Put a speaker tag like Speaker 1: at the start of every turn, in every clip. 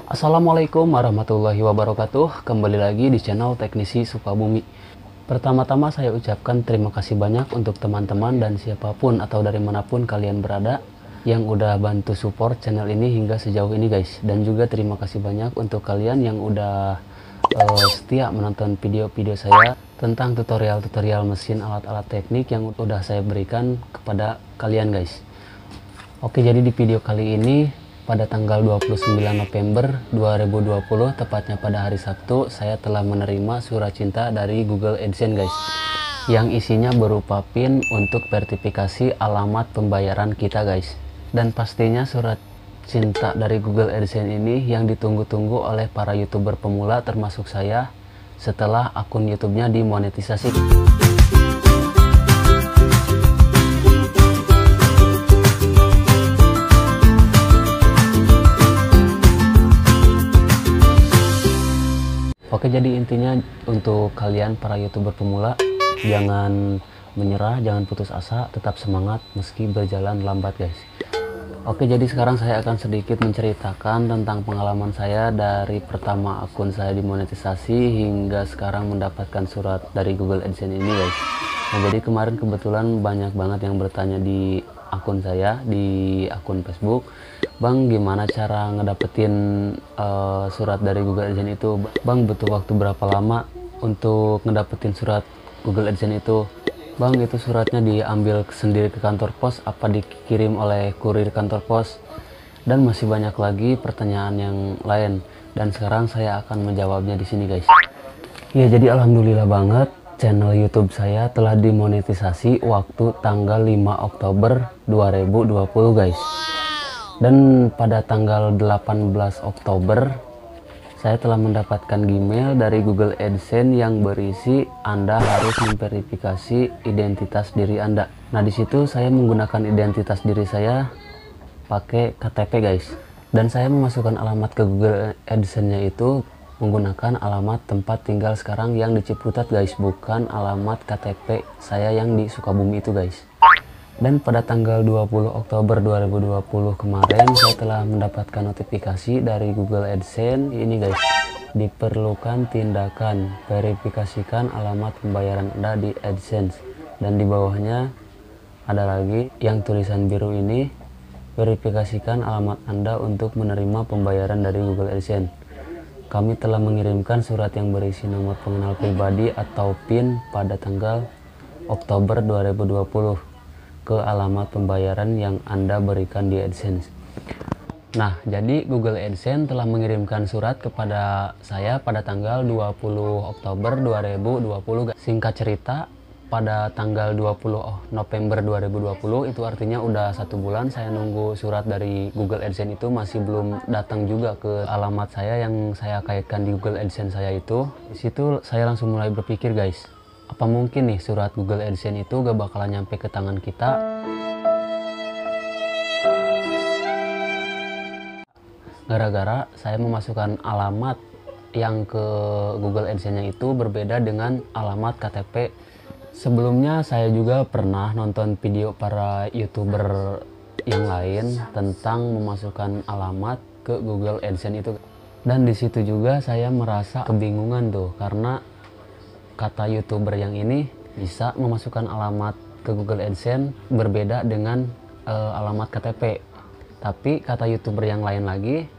Speaker 1: Assalamualaikum warahmatullahi wabarakatuh. Kembali lagi di channel Teknisi Sukabumi. Pertama-tama saya ucapkan terima kasih banyak untuk teman-teman dan siapapun atau dari manapun kalian berada yang udah bantu support channel ini hingga sejauh ini guys. Dan juga terima kasih banyak untuk kalian yang udah setia menonton video-video saya tentang tutorial-tutorial mesin alat-alat teknik yang udah saya berikan kepada kalian guys. Oke, jadi di video kali ini pada tanggal 29 November 2020, tepatnya pada hari Sabtu, saya telah menerima surat cinta dari Google AdSense guys, yang isinya berupa PIN untuk verifikasi alamat pembayaran kita guys. Dan pastinya surat cinta dari Google AdSense ini yang ditunggu-tunggu oleh para YouTuber pemula termasuk saya setelah akun YouTube-nya dimonetisasi. Oke, jadi intinya untuk kalian para YouTuber pemula, jangan menyerah, jangan putus asa, tetap semangat meski berjalan lambat guys. Oke, jadi sekarang saya akan sedikit menceritakan tentang pengalaman saya dari pertama akun saya dimonetisasi hingga sekarang mendapatkan surat dari Google AdSense ini guys. Nah, jadi kemarin kebetulan banyak banget yang bertanya di akun saya, di akun Facebook, Bang, gimana cara ngedapetin surat dari Google AdSense itu? Bang, butuh waktu berapa lama untuk ngedapetin surat Google AdSense itu? Bang, itu suratnya diambil sendiri ke kantor pos apa dikirim oleh kurir kantor pos? Dan masih banyak lagi pertanyaan yang lain. Dan sekarang saya akan menjawabnya di sini guys. Ya, jadi alhamdulillah banget channel YouTube saya telah dimonetisasi waktu tanggal 5 Oktober 2020 guys. Dan pada tanggal 18 Oktober saya telah mendapatkan Gmail dari Google AdSense yang berisi Anda harus memverifikasi identitas diri Anda. Nah, di situ saya menggunakan identitas diri saya pakai KTP guys. Dan saya memasukkan alamat ke Google AdSense-nya itu menggunakan alamat tempat tinggal sekarang yang di Ciputat guys, bukan alamat KTP saya yang di Sukabumi itu guys. Dan pada tanggal 20 Oktober 2020 kemarin saya telah mendapatkan notifikasi dari Google AdSense ini guys. Diperlukan tindakan verifikasikan alamat pembayaran Anda di AdSense. Dan di bawahnya ada lagi yang tulisan biru ini, verifikasikan alamat Anda untuk menerima pembayaran dari Google AdSense. Kami telah mengirimkan surat yang berisi nomor pengenal pribadi atau PIN pada tanggal Oktober 2020 ke alamat pembayaran yang Anda berikan di AdSense. Nah, jadi Google AdSense telah mengirimkan surat kepada saya pada tanggal 20 Oktober 2020. Singkat cerita, pada tanggal 20 November 2020, itu artinya udah 1 bulan saya nunggu surat dari Google AdSense itu masih belum datang juga ke alamat saya yang saya kaitkan di Google AdSense saya itu. Di situ saya langsung mulai berpikir guys, apa mungkin nih surat Google AdSense itu gak bakalan nyampe ke tangan kita? Gara-gara saya memasukkan alamat yang ke Google AdSense-nya itu berbeda dengan alamat KTP. Sebelumnya saya juga pernah nonton video para YouTuber yang lain tentang memasukkan alamat ke Google AdSense itu. Dan di situ juga saya merasa kebingungan tuh, karena kata YouTuber yang ini bisa memasukkan alamat ke Google AdSense berbeda dengan alamat KTP. Tapi kata YouTuber yang lain lagi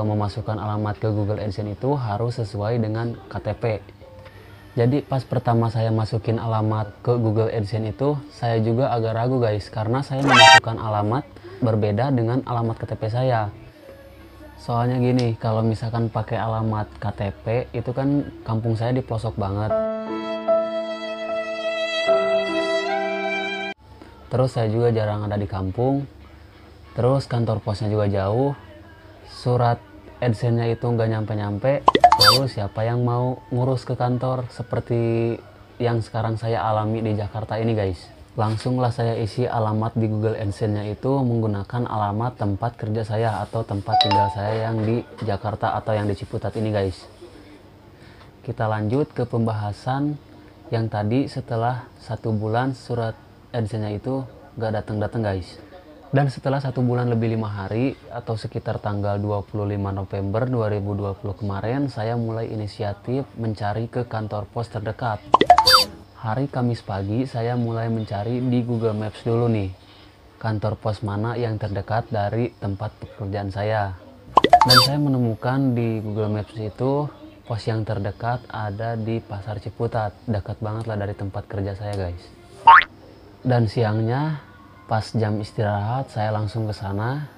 Speaker 1: memasukkan alamat ke Google AdSense itu harus sesuai dengan KTP. Jadi pas pertama saya masukin alamat ke Google AdSense itu, saya juga agak ragu guys, karena saya memasukkan alamat berbeda dengan alamat KTP saya. Soalnya gini, kalau misalkan pakai alamat KTP itu kan kampung saya di pelosok banget. Terus saya juga jarang ada di kampung. Terus kantor posnya juga jauh. Surat AdSense-nya itu nggak nyampe-nyampe. Lalu siapa yang mau ngurus ke kantor seperti yang sekarang saya alami di Jakarta ini guys? Langsunglah saya isi alamat di Google AdSense-nya itu menggunakan alamat tempat kerja saya atau tempat tinggal saya yang di Jakarta atau yang di Ciputat ini guys. Kita lanjut ke pembahasan yang tadi. Setelah 1 bulan surat AdSense-nya itu gak datang-datang guys. Dan setelah 1 bulan lebih 5 hari atau sekitar tanggal 25 November 2020 kemarin, saya mulai inisiatif mencari ke kantor pos terdekat. Hari Kamis pagi saya mulai mencari di Google Maps dulu nih, kantor pos mana yang terdekat dari tempat pekerjaan saya. Dan saya menemukan di Google Maps itu pos yang terdekat ada di Pasar Ciputat, dekat banget lah dari tempat kerja saya guys. Dan siangnya pas jam istirahat saya langsung ke sana.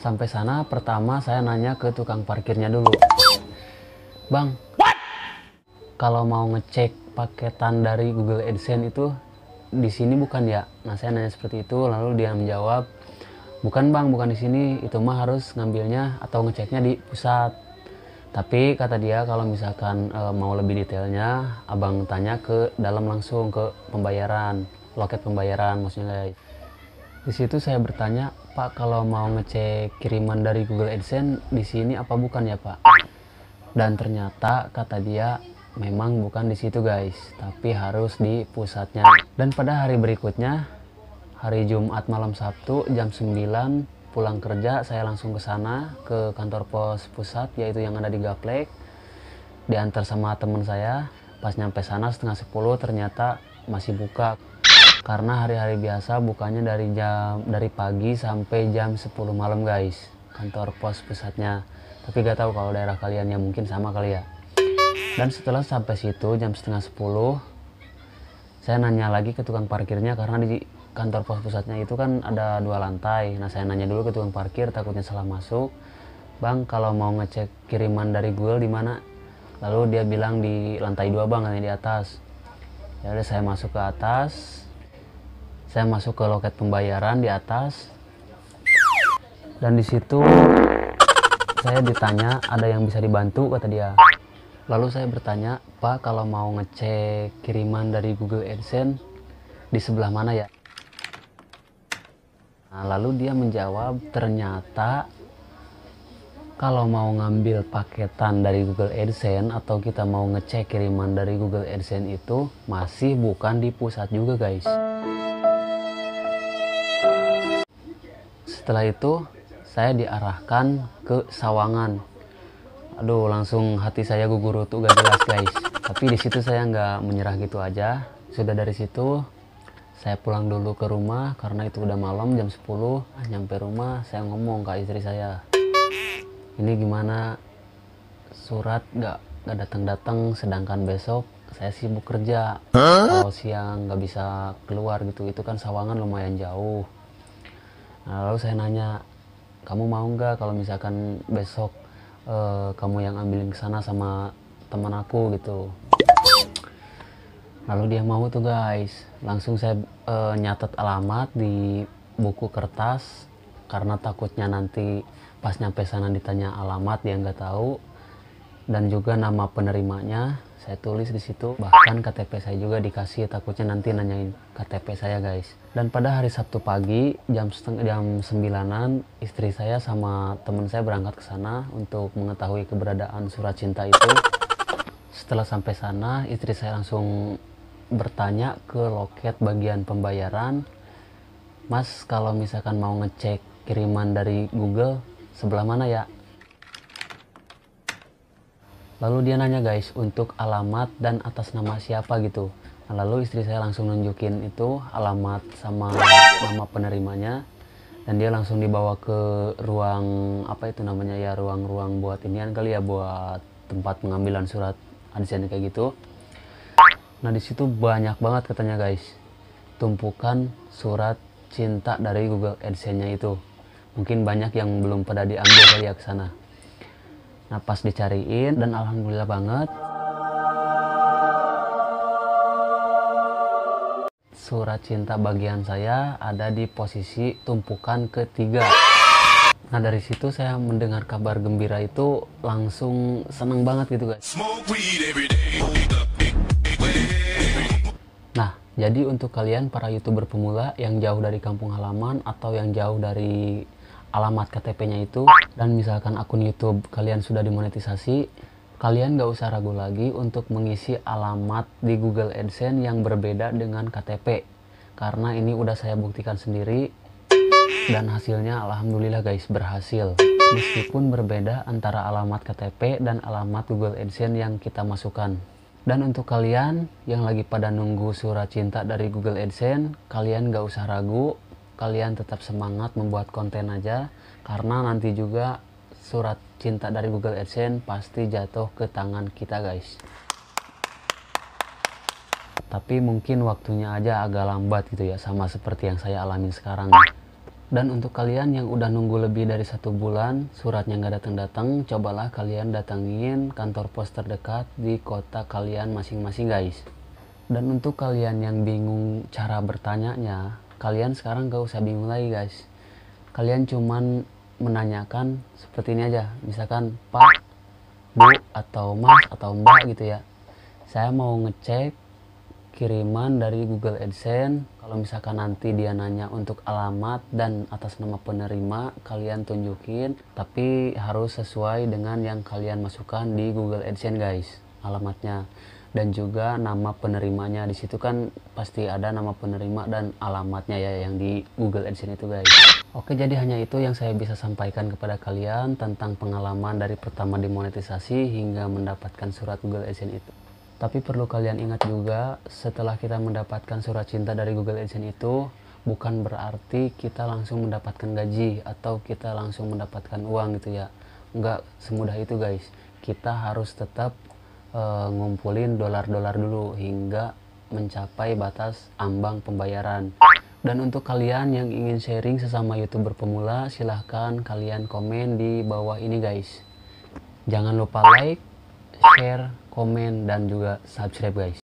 Speaker 1: Sampai sana pertama saya nanya ke tukang parkirnya dulu. Bang, kalau mau ngecek paketan dari Google AdSense itu di sini bukan ya? Nah, saya nanya seperti itu, lalu dia menjawab, "Bukan Bang, bukan di sini. Itu mah harus ngambilnya atau ngeceknya di pusat." Tapi kata dia kalau misalkan mau lebih detailnya, Abang tanya ke dalam langsung ke pembayaran. Loket pembayaran maksudnya guys. Di situ saya bertanya, "Pak, kalau mau ngecek kiriman dari Google AdSense di sini apa bukan ya, Pak?" Dan ternyata kata dia memang bukan di situ guys, tapi harus di pusatnya. Dan pada hari berikutnya, hari Jumat malam Sabtu jam 9 pulang kerja, saya langsung ke sana ke kantor pos pusat yaitu yang ada di Gaplek. Diantar sama teman saya. Pas nyampe sana setengah 10 ternyata masih buka. Karena hari-hari biasa bukanya dari pagi sampai jam 10 malam guys, kantor pos pusatnya. Tapi gak tahu kalau daerah kalian ya mungkin sama kali ya. Dan setelah sampai situ jam setengah 10, saya nanya lagi ke tukang parkirnya karena di kantor pos pusatnya itu kan ada 2 lantai. Nah, saya nanya dulu ke tukang parkir takutnya salah masuk. "Bang, kalau mau ngecek kiriman dari Google di mana?" Lalu dia bilang di lantai 2 Bang, di atas. Ya udah saya masuk ke atas. Saya masuk ke loket pembayaran di atas. Dan di situ saya ditanya ada yang bisa dibantu kata dia. Lalu saya bertanya, "Pak, kalau mau ngecek kiriman dari Google AdSense di sebelah mana ya?" Nah, lalu dia menjawab ternyata kalau mau ngambil paketan dari Google AdSense atau kita mau ngecek kiriman dari Google AdSense itu masih bukan di pusat juga guys. Setelah itu saya diarahkan ke Sawangan. Aduh, langsung hati saya gugur tuh gak jelas guys. Tapi di situ saya nggak menyerah gitu aja. Sudah dari situ saya pulang dulu ke rumah karena itu udah malam jam 10. Nyampe rumah saya ngomong ke istri saya, "Ini gimana, surat nggak datang-datang sedangkan besok saya sibuk kerja. Kalau siang nggak bisa keluar gitu, itu kan Sawangan lumayan jauh." Nah, lalu saya nanya, "Kamu mau nggak kalau misalkan besok kamu yang ambilin ke sana sama teman aku gitu?" Lalu dia mau tuh guys. Langsung saya nyatet alamat di buku kertas karena takutnya nanti pas nyampe sana ditanya alamat dia nggak tahu. Dan juga nama penerimanya saya tulis di situ. Bahkan KTP saya juga dikasih, takutnya nanti nanyain KTP saya guys. Dan pada hari Sabtu pagi jam 9-an istri saya sama teman saya berangkat ke sana untuk mengetahui keberadaan surat cinta itu. Setelah sampai sana istri saya langsung bertanya ke loket bagian pembayaran, "Mas, kalau misalkan mau ngecek kiriman dari Google sebelah mana ya?" Lalu dia nanya guys untuk alamat dan atas nama siapa gitu. Nah, lalu istri saya langsung nunjukin itu alamat sama nama penerimanya. Dan dia langsung dibawa ke ruang apa itu namanya ya, ruang buat inian kali ya, buat tempat pengambilan surat AdSense kayak gitu. Nah, di situ banyak banget katanya guys, tumpukan surat cinta dari Google AdSense-nya itu. Mungkin banyak yang belum pada diambil kali ya ke sana. Nah, pas dicariin dan alhamdulillah banget surat cinta bagian saya ada di posisi tumpukan ketiga. Nah, dari situ saya mendengar kabar gembira itu langsung seneng banget gitu guys. Nah, jadi untuk kalian para YouTuber pemula yang jauh dari kampung halaman atau yang jauh dari alamat KTP-nya itu, dan misalkan akun YouTube kalian sudah dimonetisasi, kalian gak usah ragu lagi untuk mengisi alamat di Google AdSense yang berbeda dengan KTP, karena ini udah saya buktikan sendiri. Dan hasilnya alhamdulillah guys, berhasil. Meskipun berbeda antara alamat KTP dan alamat Google AdSense yang kita masukkan. Dan untuk kalian yang lagi pada nunggu surat cinta dari Google AdSense, kalian gak usah ragu, kalian tetap semangat membuat konten aja, karena nanti juga surat cinta dari Google AdSense pasti jatuh ke tangan kita guys. Tapi mungkin waktunya aja agak lambat gitu ya, sama seperti yang saya alamin sekarang. Dan untuk kalian yang udah nunggu lebih dari 1 bulan suratnya nggak datang-datang, cobalah kalian datangin kantor pos terdekat di kota kalian masing-masing guys. Dan untuk kalian yang bingung cara bertanyanya, kalian sekarang gak usah bingung lagi guys. Kalian cuman menanyakan seperti ini aja, misalkan Pak, Bu, atau Mas, atau Mbak gitu ya, saya mau ngecek kiriman dari Google AdSense. Kalau misalkan nanti dia nanya untuk alamat dan atas nama penerima, kalian tunjukin, tapi harus sesuai dengan yang kalian masukkan di Google AdSense guys, alamatnya dan juga nama penerimanya. Di situ kan pasti ada nama penerima dan alamatnya ya yang di Google AdSense itu guys. Oke, jadi hanya itu yang saya bisa sampaikan kepada kalian tentang pengalaman dari pertama dimonetisasi hingga mendapatkan surat Google AdSense itu. Tapi perlu kalian ingat juga, setelah kita mendapatkan surat cinta dari Google AdSense itu, bukan berarti kita langsung mendapatkan gaji atau kita langsung mendapatkan uang gitu ya. Nggak semudah itu guys. Kita harus tetap ngumpulin dolar-dolar dulu hingga mencapai batas ambang pembayaran. Dan untuk kalian yang ingin sharing sesama YouTuber pemula, silahkan kalian komen di bawah ini guys. Jangan lupa like, share, komen, dan juga subscribe guys.